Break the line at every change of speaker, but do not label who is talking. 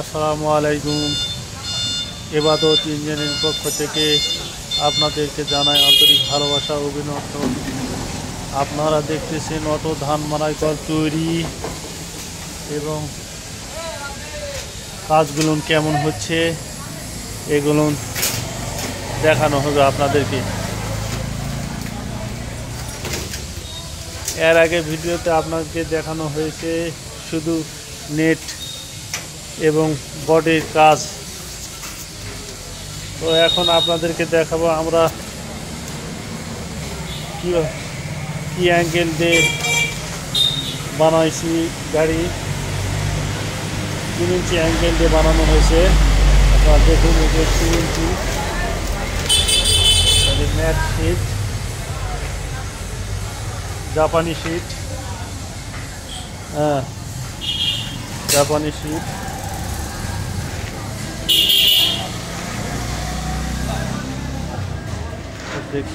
আসসালামু আলাইকুম। ইবাদত ইঞ্জিনিয়ারিং পক্ষ থেকে আপনাদেরকে জানাই আন্তরিক ভালোবাসা ও অভিনন্দন। আপনারা দেখতেছেন অটো ধান মাড়াই কল তৈরি এবং কাজগুলো কেমন হচ্ছে এগুলো দেখানো হবে আপনাদেরকে। এর আগে ভিডিওতে আপনাকে দেখানো হয়েছে শুধু নেট এবং বডির কাজ। তো এখন আপনাদেরকে দেখাবো আমরা কি অ্যাঙ্গেল দিয়ে বানাইছি গাড়ি। 3 ইঞ্চি অ্যাঙ্গেল দিয়ে বানানো হয়েছে। আপনারা দেখুন, এই যে 3 ইঞ্চি ম্যাট শিট, জাপানি শিট, জাপানি শিট। দেখ